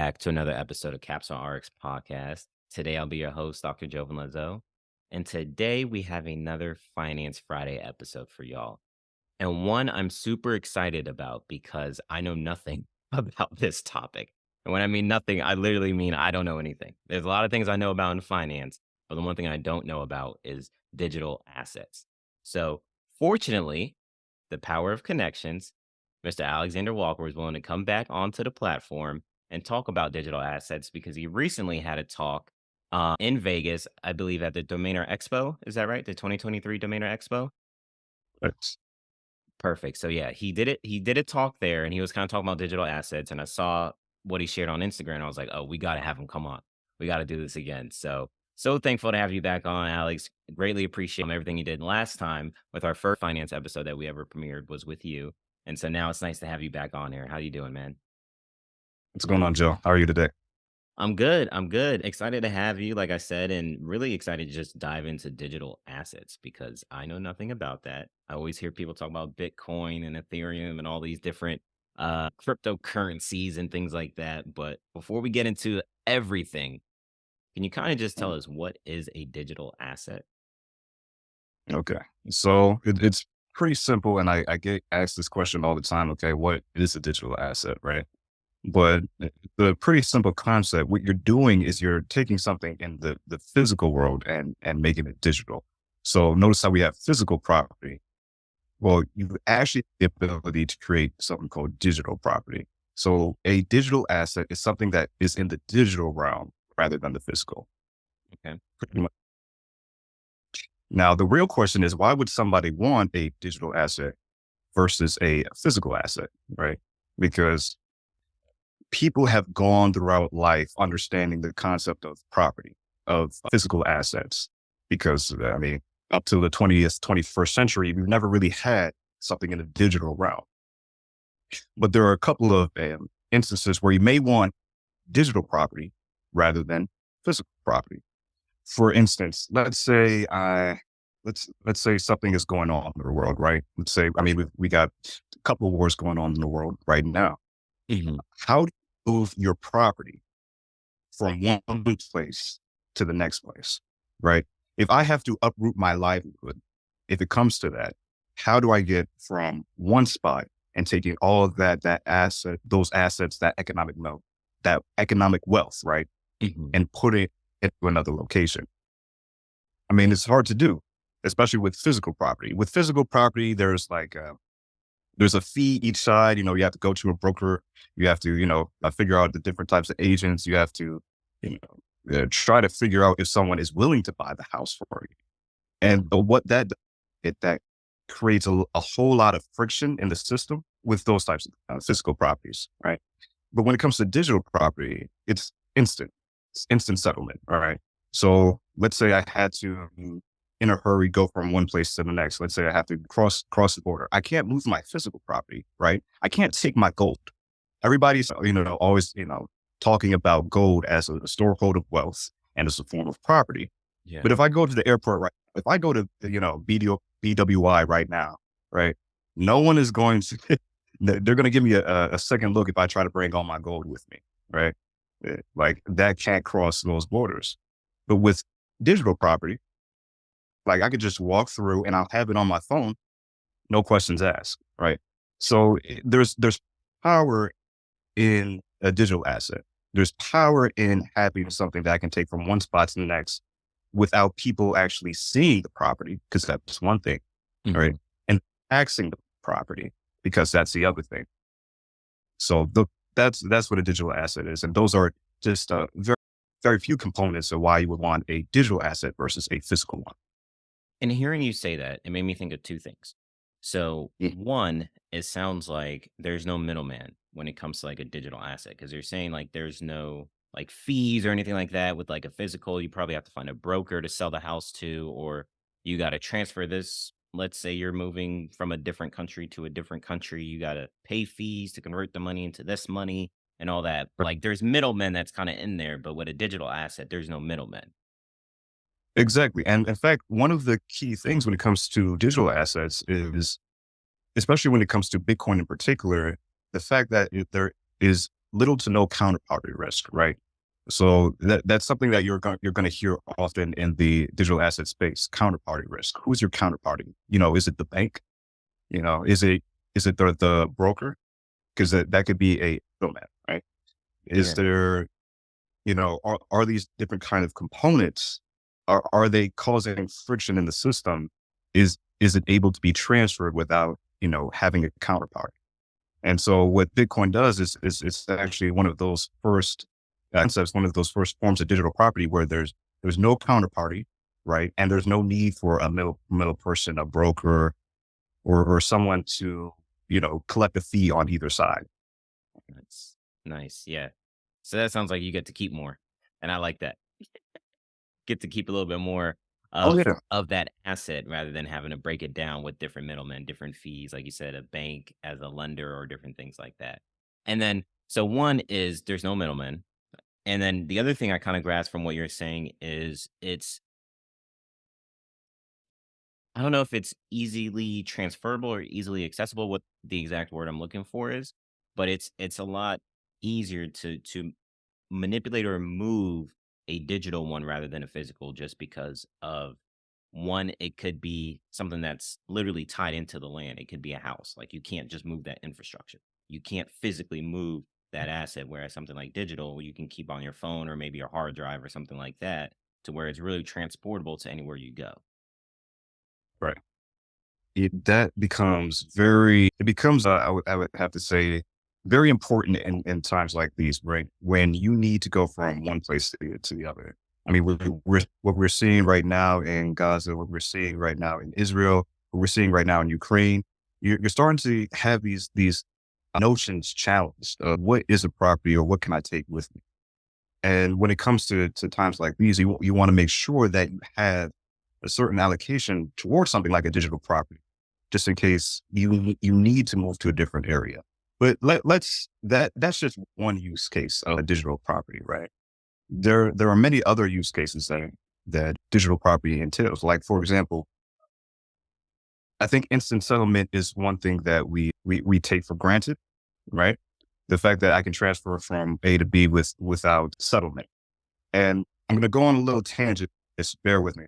back to another episode of Caps on RX podcast. Today I'll be your host, Dr. Jovin Lezeau. And today we have another Finance Friday episode for y'all. And one I'm super excited about because I know nothing about this topic. And when I mean nothing, I literally mean I don't know anything. There's a lot of things I know about in finance, but the one thing I don't know about is digital assets. So, fortunately, the power of connections, Mr. Alexander Walker was willing to come back onto the platform and talk about digital assets because he recently had a talk in Vegas, I believe at the Domainer Expo. Is that right? The 2023 Domainer Expo? It's Perfect. So yeah, he did it. He did a talk there and he was kind of talking about digital assets. And I saw what he shared on Instagram. And I was like, oh, we got to have him come on. We got to do this again. So thankful to have you back on, Alex. Greatly appreciate everything you did last time with our first finance episode that we ever premiered was with you. And so now it's nice to have you back on here. How you doing, man? what's going on, Joe? How are you today? I'm good. I'm good. Excited to have you, like I said, and really excited to just dive into digital assets because I know nothing about that. I always hear people talk about Bitcoin and Ethereum and all these different cryptocurrencies and things like that. But before we get into everything, can you kind of just tell us what is a digital asset? Okay. So it's pretty simple. And I get asked this question all the time. Okay. What is a digital asset? Right. But the pretty simple concept, what you're doing is you're taking something in the physical world and making it digital. So notice how we have physical property. Well, you actually have the ability to create something called digital property. So a digital asset is something that is in the digital realm rather than the physical. Okay. Now, the real question is, why would somebody want a digital asset versus a physical asset, right? Because people have gone throughout life understanding the concept of property, of physical assets, because I mean, up to the 20th, 21st century, we've never really had something in the digital realm. But there are a couple of instances where you may want digital property rather than physical property. For instance, let's say something is going on in the world, right? Let's say, I mean, we got a couple of wars going on in the world right now. Hmm. How do you move your property from one place to the next place, right? If I have to uproot my livelihood, if it comes to that, how do I get from one spot and taking all of that asset, those assets, that economic wealth, right? Hmm. And put it into another location? I mean, it's hard to do, especially with physical property. With physical property, there's a fee each side. You know, you have to go to a broker. You have to, figure out the different types of agents. You have to, try to figure out if someone is willing to buy the house for you. And what that creates a whole lot of friction in the system with those types of physical properties, right? But when it comes to digital property, it's instant. It's instant settlement. All right. So let's say I had to, in a hurry, go from one place to the next. Let's say I have to cross the border. I can't move my physical property, right? I can't take my gold. Everybody's, always, talking about gold as a storehold of wealth and as a form of property. Yeah. But if I go to the airport, right, if I go to, BWI right now, right, no one is going to, they're going to give me a second look if I try to bring all my gold with me, right? Like that can't cross those borders. But with digital property, like I could just walk through and I'll have it on my phone, no questions asked, right? So there's power in a digital asset. There's power in having something that I can take from one spot to the next without people actually seeing the property, because that's one thing, right? Hmm. And taxing the property, because that's the other thing. So that's what a digital asset is. And those are just very, very few components of why you would want a digital asset versus a physical one. And hearing you say that, it made me think of two things. So, Mm. one, it sounds like there's no middleman when it comes to like a digital asset because you're saying like there's no like fees or anything like that with like a physical. You probably have to find a broker to sell the house to, or you got to transfer this. Let's say you're moving from a different country to a different country. You got to pay fees to convert the money into this money and all that. Like there's middlemen that's kind of in there, but with a digital asset, there's no middlemen. Exactly. And in fact, one of the key things when it comes to digital assets is, especially when it comes to Bitcoin in particular, the fact that there is little to no counterparty risk, right? So that's something that you're going to hear often in the digital asset space. Counterparty risk. Who's your counterparty? Is it the bank? Is it the broker? Because that could be a middleman, right? Is Yeah. there are these different kind of components? Are they causing friction in the system? Is it able to be transferred without having a counterpart? And so what Bitcoin does is it's actually one of those first concepts, one of those first forms of digital property where there's no counterparty, right? And there's no need for a middle person, a broker, or someone to collect a fee on either side. That's nice. Yeah. So that sounds like you get to keep more. And I like that. Get to keep a little bit more Oh of yeah, that asset rather than having to break it down with different middlemen, different fees, like you said, a bank as a lender or different things like that. And then so one is there's no middleman. And then the other thing I kind of grasp from what you're saying is I don't know if it's easily transferable or easily accessible, what the exact word I'm looking for is, but it's a lot easier to manipulate or move a digital one rather than a physical just because of one, it could be something that's literally tied into the land. It could be a house. Like you can't just move that infrastructure. You can't physically move that asset. Whereas something like digital, you can keep on your phone or maybe a hard drive or something like that to where it's really transportable to anywhere you go. right. It becomes I would have to say very important in times like these, right? When you need to go from one place to the other. I mean, what we're seeing right now in Gaza, what we're seeing right now in Israel, what we're seeing right now in Ukraine, you're starting to have these notions challenged of what is a property or what can I take with me. And when it comes to times like these, you want to make sure that you have a certain allocation towards something like a digital property, just in case you need to move to a different area. But that's just one use case of a digital property, right? There are many other use cases that digital property entails. Like for example, I think instant settlement is one thing that we take for granted, right? The fact that I can transfer from A to B without settlement. And I'm going to go on a little tangent. Just bear with me.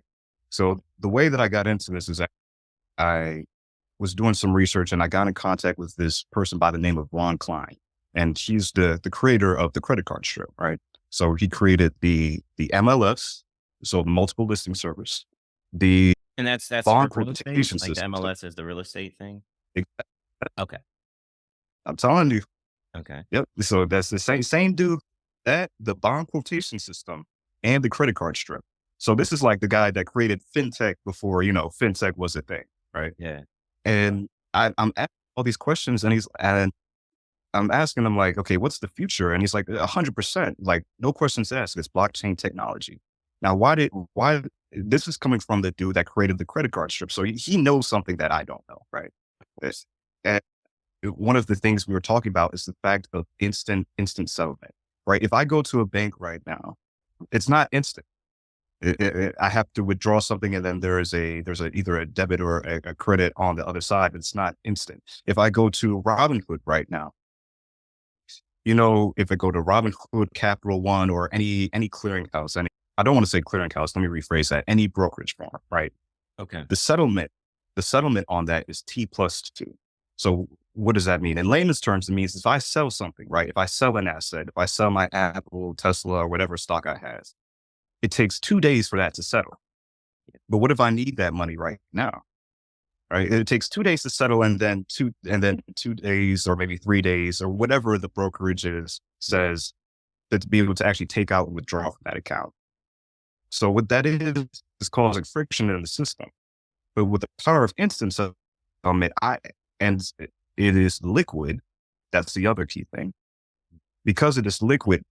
So the way that I got into this is that I was doing some research and I got in contact with this person by the name of Ron Klein. And he's the creator of the credit card strip, right? So he created the MLS, so multiple listing service, the And that's for bond real estate? quotation Like the system. MLS is the real estate thing? Okay. I'm telling you. Okay. Yep. So that's the same dude that the bond quotation system and the credit card strip. So this is like the guy that created fintech before, fintech was a thing, right? Yeah. And I'm asking all these questions and I'm asking him like, okay, what's the future? And he's like, 100%, like no questions asked. It's blockchain technology. Now, why this is coming from the dude that created the credit card strip. So he knows something that I don't know, right? This, and one of the things we were talking about is the fact of instant settlement, right? If I go to a bank right now, it's not instant. I have to withdraw something, and then there's either a debit or a credit on the other side. It's not instant. If I go to Robinhood right now, if I go to Robinhood, Capital One, or any clearinghouse, I don't want to say clearinghouse. Let me rephrase that. Any brokerage firm, right? Okay. The settlement, the settlement on that is T plus two. So what does that mean? In layman's terms, it means if I sell something, right? If I sell an asset, if I sell my Apple, Tesla, or whatever stock I has, it takes 2 days for that to settle. But what if I need that money right now? Right? It takes 2 days to settle, and then 2 days or maybe 3 days or whatever the brokerage Yeah. says to be able to actually take out and withdraw from that account. So what that is causing friction in the system. But with the power of instant settlement, and it is liquid. That's the other key thing. Because it is liquid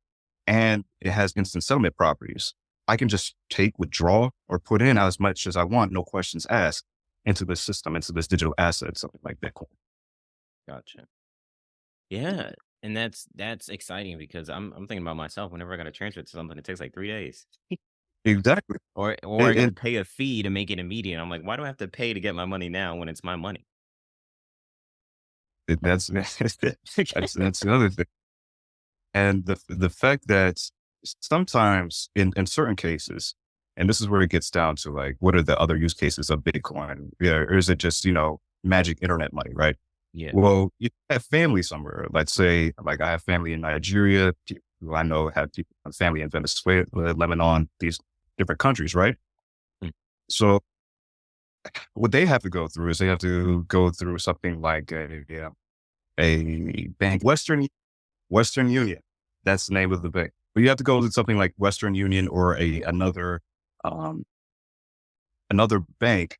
and it has instant settlement properties, I can just take, withdraw, or put in as much as I want, no questions asked, into this system, into this digital asset, something like Bitcoin. Gotcha. Yeah. And that's exciting because I'm thinking about myself whenever I got to transfer to something, it takes like 3 days. Exactly. Or I And, got to and pay a fee to make it immediate. I'm like, why do I have to pay to get my money now when it's my money? that's that's the other thing. And the fact that sometimes in certain cases, and this is where it gets down to like, what are the other use cases of Bitcoin? Yeah, or is it just, magic internet money, right? Yeah. Well, you have family somewhere. Let's say, like, I have family in Nigeria. People who I know have people, family in Venezuela, Lebanon, these different countries, right? Mm. So what they have to go through is they have to go through something like a bank, Western Union. That's the name of the bank. But you have to go to something like Western Union or um, another bank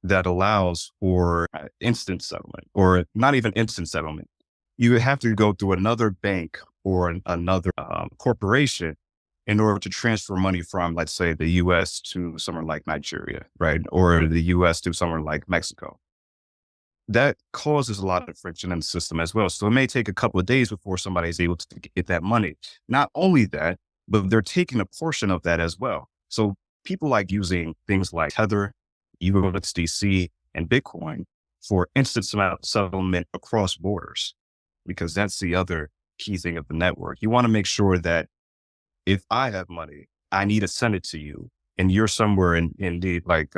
that allows for instant settlement, or not even instant settlement. You would have to go through another bank or another corporation in order to transfer money from, let's say, the US to somewhere like Nigeria, right? Or the US to somewhere like Mexico. That causes a lot of friction in the system as well. So it may take a couple of days before somebody is able to get that money. Not only that, but they're taking a portion of that as well. So people like using things like Tether, USDC, and Bitcoin for instant settlement across borders, because that's the other key thing of the network. You want to make sure that if I have money, I need to send it to you, and you're somewhere in the like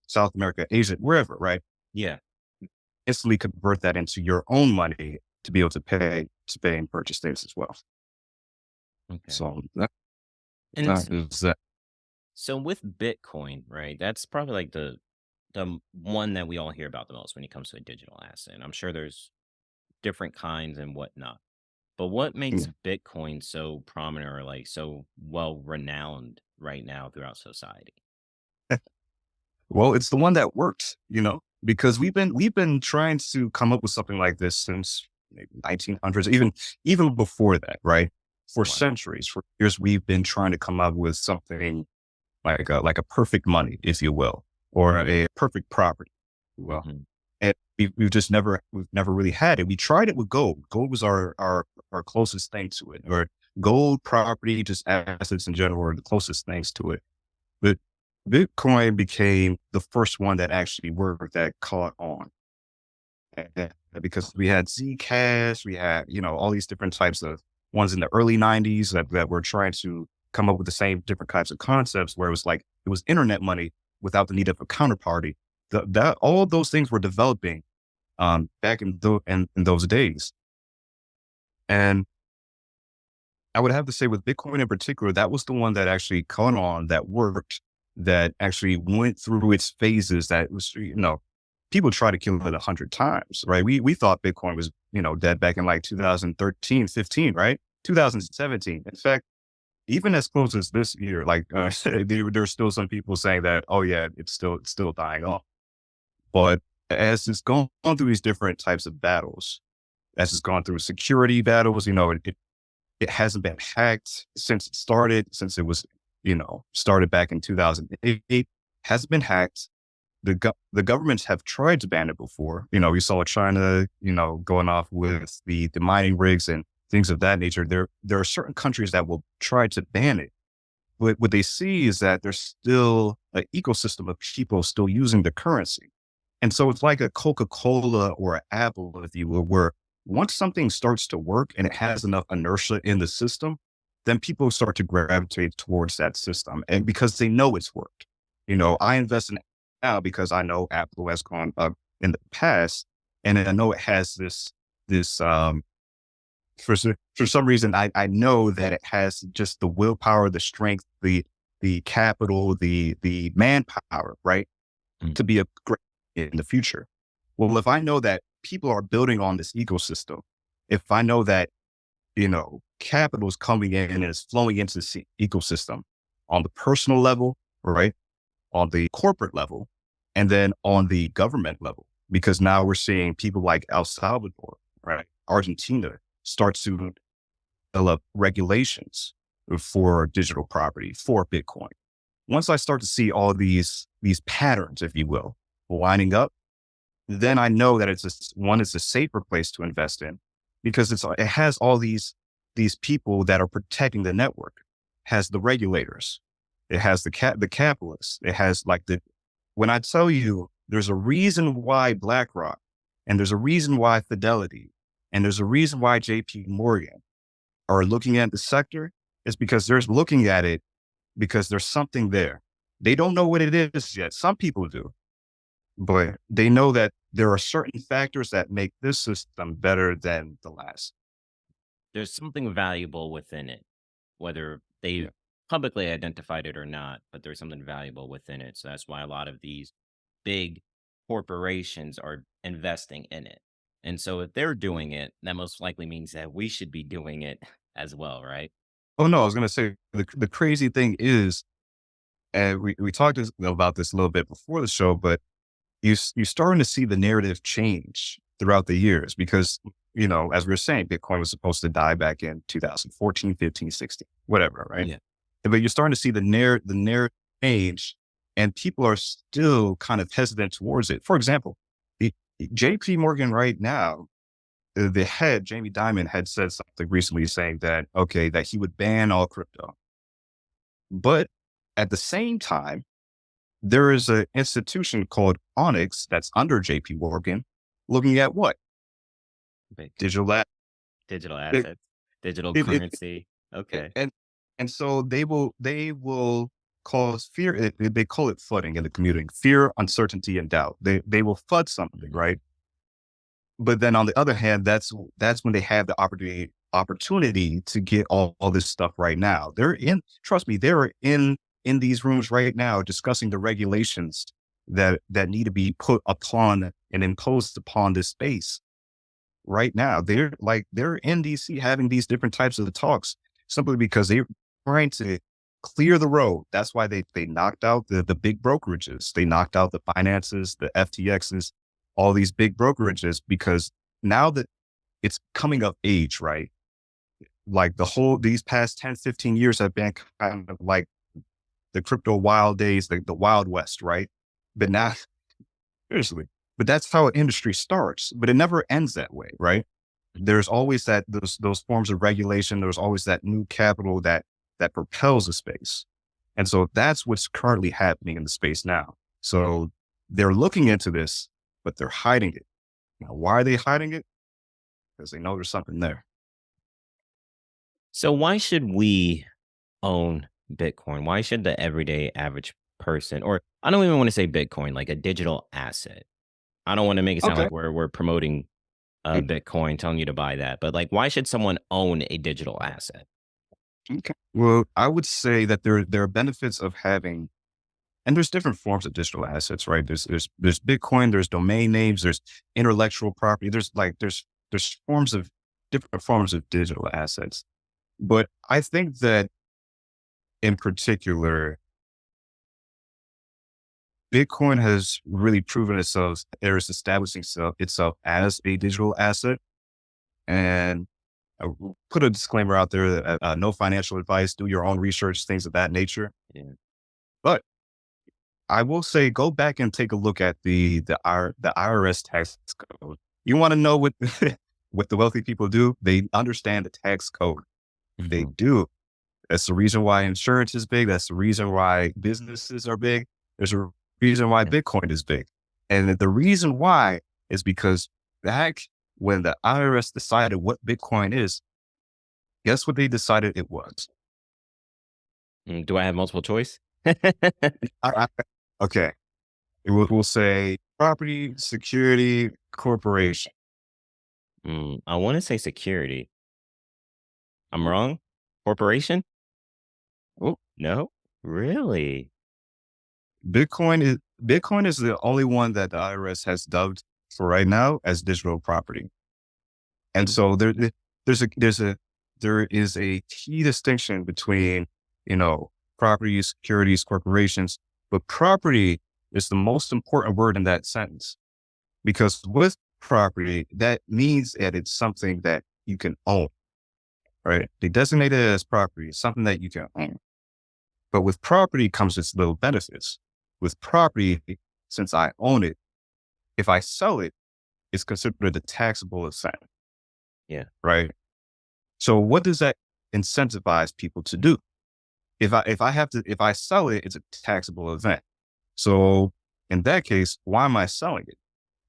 South America, Asia, wherever, right? Yeah. Instantly convert that into your own money to be able to pay and purchase things as well. Okay. So And that is that. so with Bitcoin, right? That's probably like the one that we all hear about the most when it comes to a digital asset. I'm sure there's different kinds and whatnot. But what makes Yeah. Bitcoin so prominent or like so well renowned right now throughout society? Well, it's the one that works, because we've been trying to come up with something like this since maybe 1900s, even before that, right? For Wow. centuries, for years, we've been trying to come up with something like a perfect money, if you will, or a perfect property. Well, Hmm. and we've never really had it. We tried it with gold. Gold was our closest thing to it, or gold, property, just assets in general were the closest things to it. But Bitcoin became the first one that actually worked, that caught on. Because we had Zcash, we had, all these different types of ones in the early 90s that were trying to come up with the same different types of concepts, where it was like, it was internet money without the need of a counterparty. That all of those things were developing back in those days. And I would have to say with Bitcoin in particular, that was the one that actually caught on, that worked, that actually went through its phases. That was, people try to kill it 100 times, right? We thought Bitcoin was, dead back in like 2013, 15, right? 2017. In fact, even as close as this year, like there's still some people saying that, oh yeah, it's still dying off. But as it's gone through these different types of battles, as it's gone through security battles, it hasn't been hacked since it started, since it was, started back in 2008, hasn't been hacked. The governments have tried to ban it before. We saw China, going off with the mining rigs and things of that nature. There are certain countries that will try to ban it. But what they see is that there's still an ecosystem of people still using the currency. And so it's like a Coca-Cola or an Apple, if you will, where once something starts to work and it has enough inertia in the system, then people start to gravitate towards that system. And because they know it's worked. I invest in it now because I know Apple has gone up in the past. And I know it has this for some reason, I know that it has just the willpower, the strength, the capital, the manpower, right, Mm. to be a great in the future. Well, if I know that people are building on this ecosystem, if I know that, capital is coming in and is flowing into this ecosystem on the personal level, right, on the corporate level, and then on the government level, because now we're seeing people like El Salvador, right, Argentina start to develop regulations for digital property, for Bitcoin. Once I start to see all these patterns, if you will, lining up, then I know that it's a safer place to invest in, because it has all these people that are protecting the network, has the regulators, it has the capitalists, it has like when I tell you there's a reason why BlackRock, and there's a reason why Fidelity, and there's a reason why JP Morgan are looking at the sector, it's because they're looking at it because there's something there. They don't know what it is yet. Some people do, but they know that there are certain factors that make this system better than the last. There's something valuable within it, whether Yeah. they publicly identified it or not, but there's something valuable within it. So that's why a lot of these big corporations are investing in it. And so if they're doing it, that most likely means that we should be doing it as well, right? Oh no, I was gonna say the crazy thing is, and we talked about this a little bit before the show, but you're starting to see the narrative change throughout the years because, as we were saying, Bitcoin was supposed to die back in 2014, 15, 16, whatever, right? Yeah. But you're starting to see the narrative change, and people are still kind of hesitant towards it. For example, the JP Morgan right now, the head, Jamie Dimon, had said something recently saying that, okay, that he would ban all crypto. But at the same time, there is an institution called Onyx that's under JP Morgan looking at what? Big Digital a- digital it, assets, digital it, currency. it, Okay. and so they will cause fear. They call it flooding in the community: fear, uncertainty, and doubt. They will flood something, Mhm. right? But then on the other hand, that's when they have the opportunity to get all this stuff right now. They're in, trust me, they're in these rooms right now discussing the regulations that need to be put upon and imposed upon this space right now. They're in DC having these different types of talks simply because they're trying to clear the road. That's why they knocked out the big brokerages. They knocked out the finances, the FTXs, all these big brokerages, because now that it's coming of age, right? Like these past 10, 15 years have been kind of like the crypto wild days, the wild west, right? But now, seriously, but that's how an industry starts, but it never ends that way, right? There's always those forms of regulation. There's always that new capital that propels the space. And so that's what's currently happening in the space now. So they're looking into this, but they're hiding it. Now, why are they hiding it? Because they know there's something there. So why should we own Bitcoin? Why should the everyday average person, or I don't even want to say Bitcoin, like a digital asset? I don't want to make it sound Okay. like we're promoting Bitcoin, telling you to buy that, but like, why should someone own a digital asset? Okay. Well, I would say that there are benefits of having, and there's different forms of digital assets, right? There's Bitcoin, there's domain names, there's intellectual property, there's forms of different forms of digital assets. But I think that in particular, Bitcoin has really proven itself, or is establishing itself as a digital asset. And I will put a disclaimer out there that no financial advice, do your own research, things of that nature. Yeah. But I will say, go back and take a look at the IRS tax code. You want to know what what the wealthy people do? They understand the tax code. They Mhm. do. That's the reason why insurance is big. That's the reason why businesses are big. There's a reason why Yeah. Bitcoin is big. And the reason why is because back when the IRS decided what Bitcoin is, guess what they decided it was? Do I have multiple choice? Okay. We'll say property, security, corporation. I want to say security. I'm wrong. Corporation? Oh, No, really? Bitcoin is the only one that the IRS has dubbed for right now as digital property. And Mm, so there is a key distinction between, property, securities, corporations, but property is the most important word in that sentence because with property, that means that it's something that you can own, right? They designate it as property, something that you can own. But with property comes its little benefits. With property, since I own it, if I sell it, it's considered a taxable asset, yeah. right? So what does that incentivize people to do? If I sell it, it's a taxable event. So in that case, why am I selling it?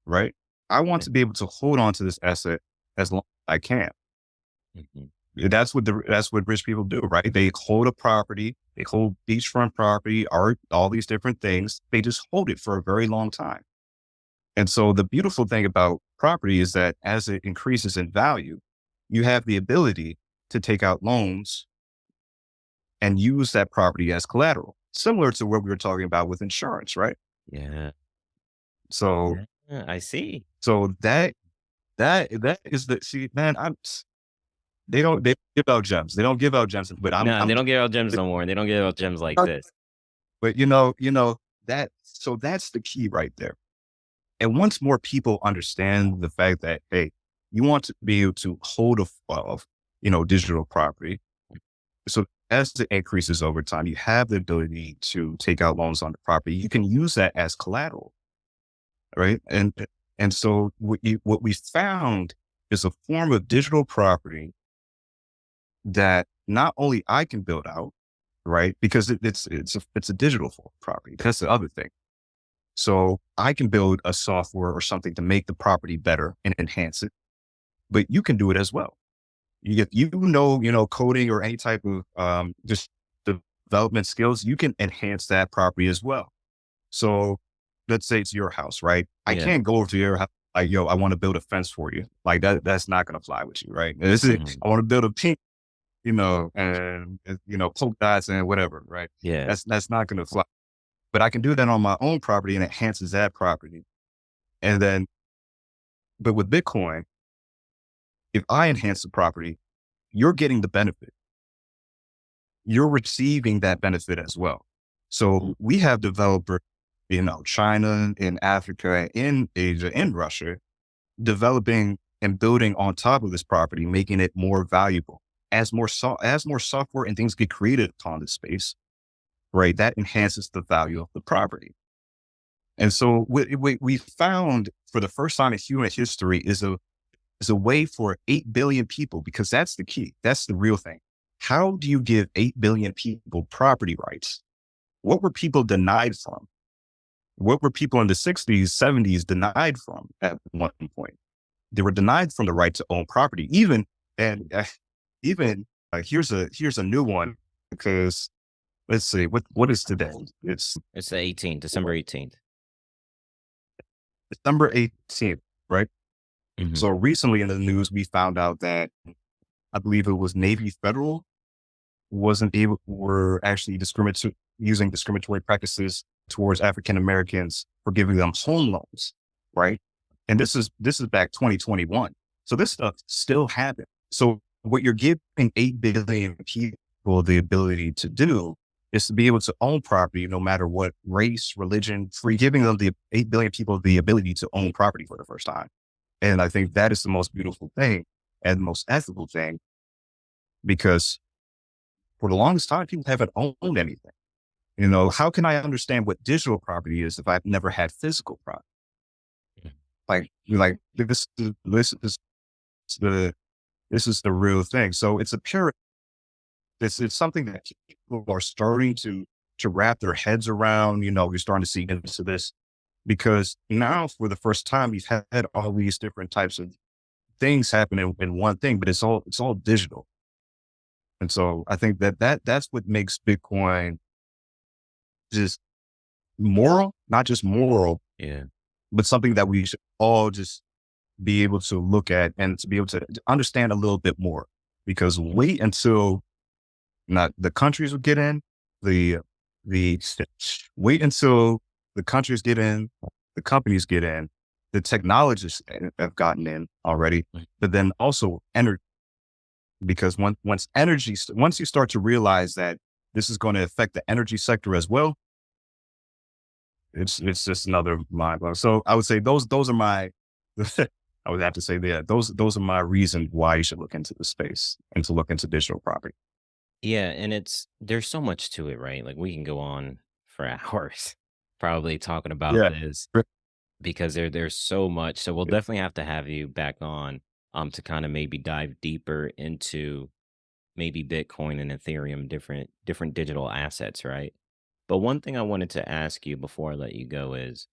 Right? I want Yeah. to be able to hold on to this asset as long as I can. Mhm. That's what rich people do, right? They hold a property, they hold beachfront property, art, all these different things. They just hold it for a very long time. And so the beautiful thing about property is that as it increases in value, you have the ability to take out loans and use that property as collateral, similar to what we were talking about with insurance, right? Yeah. So, Yeah, I see. so that is the see, man. They give out gems. They don't give out gems, but No, they don't give out gems no more. They don't give out gems like this. but that so that's the key right there. And once more people understand the fact that, hey, you want to be able to hold digital property. So as it increases over time, you have the ability to take out loans on the property. You can use that as collateral, right? And so what we found is a form of digital property that not only I can build out, right? Because it's a digital form of property. That's the other thing. So I can build a software or something to make the property better and enhance it, but you can do it as well. Coding or any type of just development skills, you can enhance that property as well. So let's say it's your house, right? I Yeah. can't go over to your house like, yo, I want to build a fence for you. Like that's not gonna fly with you, right? Mhm. I want to build a pink, and polka dots and whatever, right? Yeah. That's not gonna fly. But I can do that on my own property and it enhances that property. And then, but with Bitcoin, if I enhance the property, you're getting the benefit. You're receiving that benefit as well. So we have developers, China, in Africa, in Asia, in Russia, developing and building on top of this property, making it more valuable. As more software and things get created upon this space, right? That enhances the value of the property. And so what we found for the first time in human history is a way for 8 billion people, because that's the key. That's the real thing. How do you give 8 billion people property rights? What were people denied from? What were people in the 60s, 70s denied from at one point? They were denied from the right to own property. And even here's a new one, because let's see, what is today? It's It's the 18th, December 18th. December 18th, right? Mhm. So recently in the news, we found out that I believe it was Navy Federal were actually using discriminatory practices towards African Americans for giving them home loans, right? And this is back 2021. So this stuff still happened. So what you're giving 8 billion people the ability to do is to be able to own property no matter what race, religion, free, giving them the 8 billion people the ability to own property for the first time. And I think that is the most beautiful thing and the most ethical thing, because for the longest time, people haven't owned anything. How can I understand what digital property is if I've never had physical property? Like the this is the real thing. So it's a pyramid. It's something that people are starting to wrap their heads around. We're starting to see into this, because now for the first time you've had all these different types of things happen in one thing, but it's all digital. And so I think that's what makes Bitcoin just moral, not just moral, Yeah. but something that we should all just be able to look at and to be able to understand a little bit more. Because wait until not the countries will get in, the the wait until the countries get in, the companies get in, the technologists have gotten in already, Mm. but then also energy. Because once you start to realize that this is going to affect the energy sector as well, it's just another mind blow. So I would say those are my I would have to say that those are my reasons why you should look into the space and to look into digital property. Yeah, and there's so much to it, right? Like, we can go on for hours probably talking about Yeah. this, Re- because there's so much. So we'll definitely have to have you back on, to kinda maybe dive deeper into maybe Bitcoin and Ethereum, different digital assets, right? But one thing I wanted to ask you before I let you go is,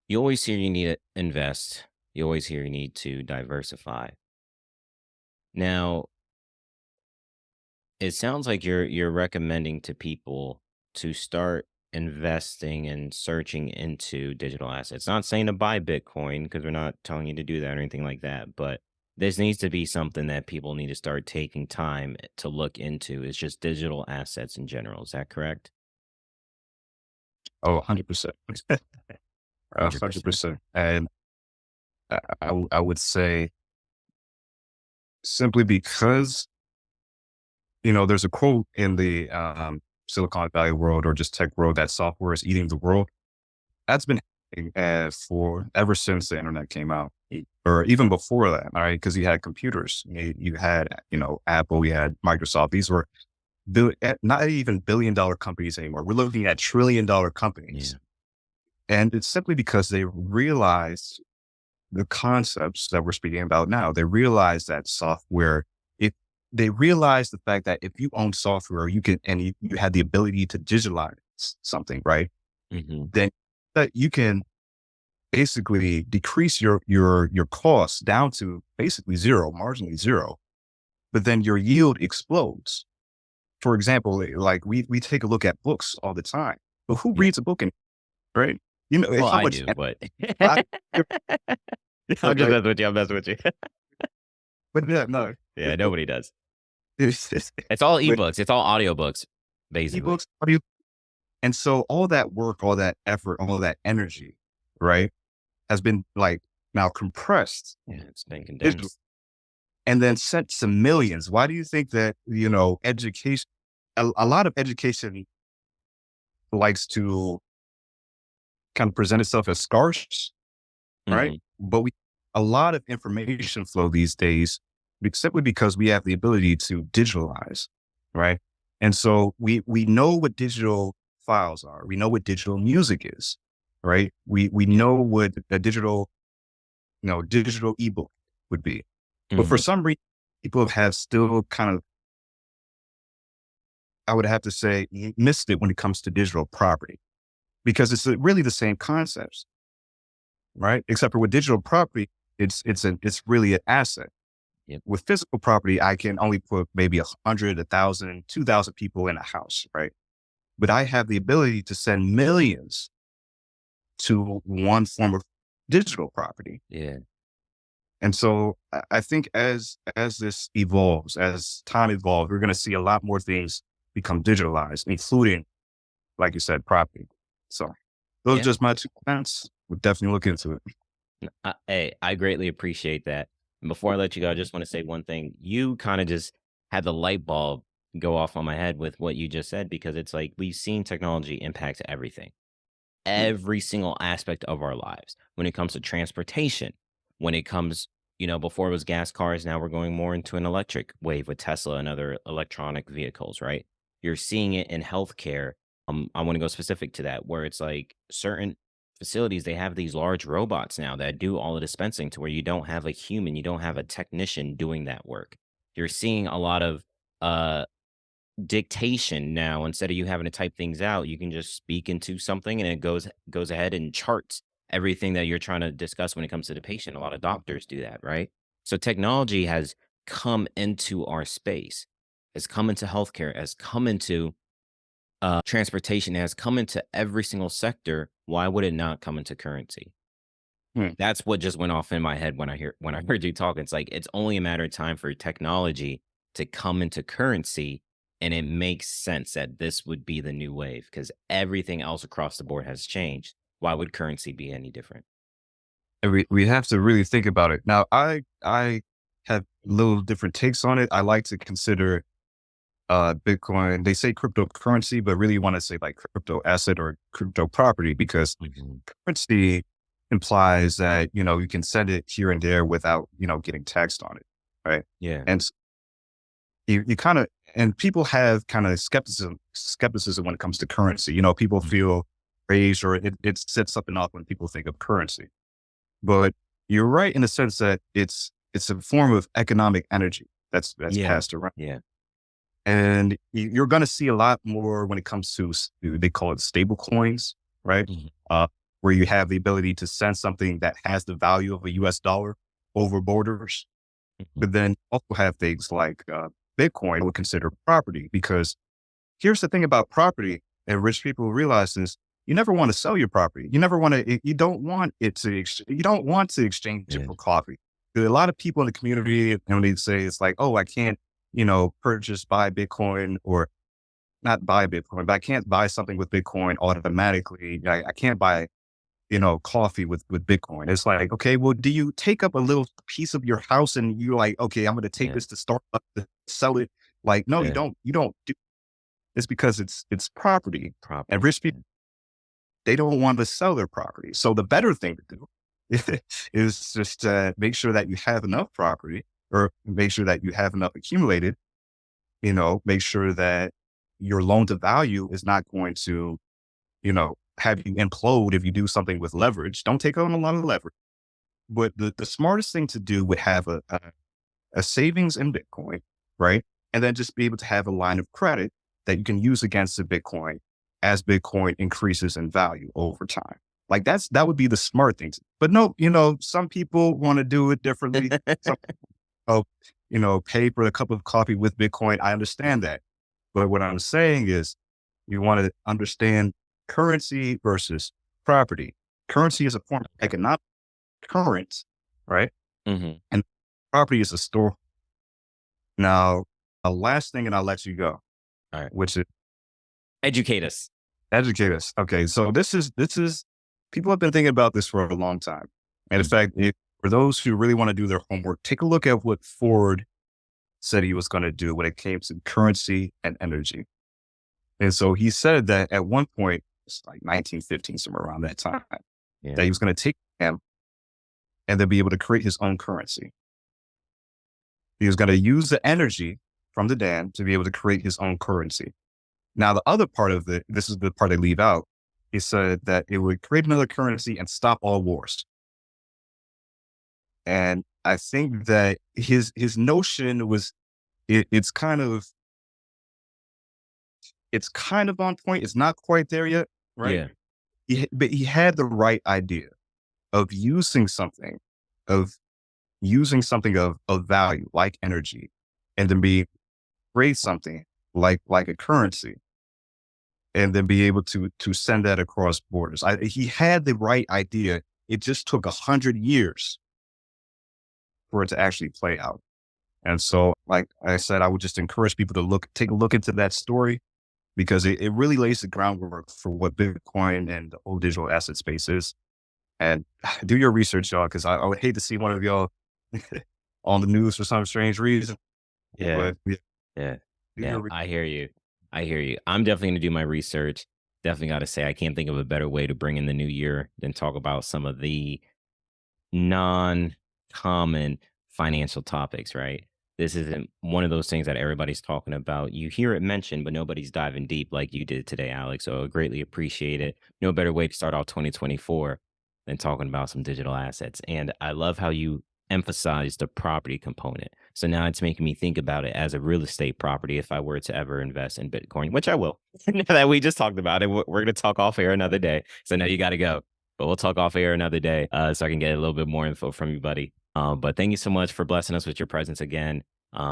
you always hear you need to invest. You always hear you need to diversify. Now, it sounds like you're recommending to people to start investing and searching into digital assets. Not saying to buy Bitcoin because we're not telling you to do that or anything like that, but this needs to be something that people need to start taking time to look into. It's just digital assets in general. Is that correct? Oh, 100%. 100%. 100%. And I would say simply because, there's a quote in the Silicon Valley world or just tech world that software is eating the world. That's been happening for ever since the internet came out, or even before that, all right? Because you had computers, you had, Apple, you had Microsoft. These were not even $1 billion companies anymore. We're looking at $1 trillion Yeah. companies. And it's simply because they realized the concepts that we're speaking about now. They realize that software, if they realize the fact that if you own software, you can, and you had the ability to digitalize something, right? Hmm. Then that you can basically decrease your costs down to basically zero, marginally zero, but then your yield explodes. For example, like we take a look at books all the time, but who Yeah. reads a book, right? Well, How I much, do, but I- I'm just like, messing with you. I'm messing with you. but yeah, no, Yeah, nobody does. it's, It's all but ebooks. It's all audiobooks, basically. ebooks, audio, and so all that work, all that effort, all that energy, right, has been like now compressed Yeah, it's been digitally condensed. and then sent to millions. Why do you think that, education, a lot of education likes to kind of present itself as scarce, right? Hmm. But a lot of information flow these days simply because we have the ability to digitalize, right? And so we know what digital files are. We know what digital music is, right? We Yeah. know what a digital ebook would be. But for Hmm. some reason, people have still kind of, I would have to say, missed it when it comes to digital property because it's really the same concepts, right? Except for with digital property, it's really an asset. Yep. With physical property, I can only put maybe 100, 1,000, 2,000 people in a house, right? But I have the ability to send millions to one form of digital property. Yeah. And so I think as this evolves, as time evolves, we're going to see a lot more things become digitalized, including, like you said, property. So those are Yeah. just my 2 cents. We'll definitely look into it. Hey, I greatly appreciate that. And before I let you go, I just want to say one thing. You kind of just had the light bulb go off on my head with what you just said, because it's like we've seen technology impact everything, Mm, every single aspect of our lives. When it comes to transportation, when it comes, before it was gas cars, now we're going more into an electric wave with Tesla and other electronic vehicles, right? You're seeing it in healthcare. I want to go specific to that, where it's like certain facilities, they have these large robots now that do all the dispensing to where you don't have a human, you don't have a technician doing that work. You're seeing a lot of uh dictation now. Instead of you having to type things out, you can just speak into something and it goes ahead and charts everything that you're trying to discuss when it comes to the patient. A lot of doctors do that, right? So technology has come into our space, has come into healthcare, has come into transportation, has come into every single sector. Why would it not come into currency? mm. That's what just went off in my head when I heard you talk. It's like it's only a matter of time for technology to come into currency, and it makes sense that this would be the new wave because everything else across the board has changed. Why would currency be any different? And we have to really think about it. Now, I have little different takes on it. I like to consider Bitcoin. They say cryptocurrency, but really want to say like crypto asset or crypto property because Mhm. currency implies that you can send it here and there without getting taxed on it, right? Yeah. And you kind of, and people have kind of skepticism when it comes to currency. People Mhm. feel raised or it sets something off when people think of currency. But you're right in the sense that it's a form of economic energy that's Yeah. passed around. Yeah. And you're going to see a lot more when it comes to, they call it stable coins, right? Mhm. Uh, where you have the ability to send something that has the value of a US dollar over borders. Mhm. But then you also have things like Bitcoin would consider property, because here's the thing about property, and rich people realize this: you never want to sell your property. You never want to. You don't want it to. You don't want to exchange it Yeah. for coffee. There are a lot of people in the community, and when they say it's like, oh, I can't, buy Bitcoin, or not buy Bitcoin, but I can't buy something with Bitcoin automatically. I can't buy, coffee with Bitcoin. It's like, okay, well, do you take up a little piece of your house and you're like, okay, I'm going to take Yeah. this to Starbucks to sell it? Like, no, you Yeah. don't. You don't do. It's because it's property, and Property. rich people, Yeah. they don't want to sell their property. So the better thing to do is just make sure that you have enough property, or make sure that you have enough accumulated. Make sure that your loan to value is not going to, have you implode if you do something with leverage. Don't take on a lot of leverage. But the smartest thing to do would have a savings in Bitcoin, right? And then just be able to have a line of credit that you can use against the Bitcoin as Bitcoin increases in value over time. Like that would be the smart thing. But no, some people want to do it differently. Some people, pay for a cup of coffee with Bitcoin. I understand that. But what I'm saying is, you want to understand currency versus property. Currency is a form of Okay. economic current, right? Mhm. And property is a store. Now, a last thing, and I'll let you go, All right. which is Educate us. educate us. Okay, so this is people have been thinking about this for a long time. And in Mm. fact, for those who really want to do their homework, take a look at what Ford said he was going to do when it came to currency and energy. And so he said that at one point, it's like 1915, somewhere around that time, Yeah. that he was going to take him and then be able to create his own currency. He was going to use the energy from the dam to be able to create his own currency. Now, the other part of this is the part I leave out. He said that it would create another currency and stop all wars. And I think that his notion was, it's kind of on point. It's not quite there yet, right? Yeah. But he had the right idea of of using something of value, like energy, and then create something like a currency, and then be able to send that across borders. He had the right idea. It just took 100 years for it to actually play out. And so, like I said, I would just encourage people to take a look into that story, because it really lays the groundwork for what Bitcoin and the whole digital asset space is. And do your research, y'all, because I would hate to see one of y'all on the news for some strange reason. Yeah. But yeah, Yeah. do Yeah. your re- I hear you. I hear you. I'm definitely gonna do my research. Definitely got to say, I can't think of a better way to bring in the new year than talk about some of the non-common financial topics, right? This isn't one of those things that everybody's talking about. You hear it mentioned, but nobody's diving deep like you did today, Alex. So I greatly appreciate it. No better way to start off 2024 than talking about some digital assets. And I love how you emphasize the property component. So now it's making me think about it as a real estate property if I were to ever invest in Bitcoin, which I will. Now that we just talked about it, we're going to talk off air another day. So now you got to go, but we'll talk off air another day so I can get a little bit more info from you, buddy. But thank you so much for blessing us with your presence again.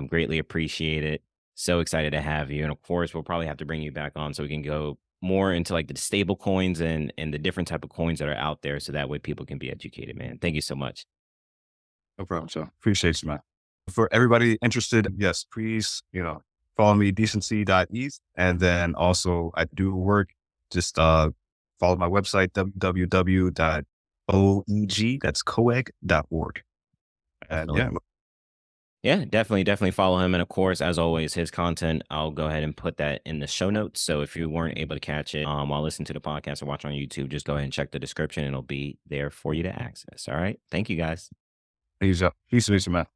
Greatly appreciate it. So excited to have you. And of course, we'll probably have to bring you back on so we can go more into like the stable coins and the different type of coins that are out there. So that way people can be educated, man. Thank you so much. No problem, so appreciate you, man. For everybody interested, yes, please, follow me, decency.eth. And then also I do work, just follow my website, www.oeg, that's coeg.org. And Definitely. yeah, Yeah, definitely follow him. And of course, as always, his content, I'll go ahead and put that in the show notes. So if you weren't able to catch it while listening to the podcast or watch on YouTube, just go ahead and check the description. It'll be there for you to access. All right. Thank you guys. peace to meet you, man.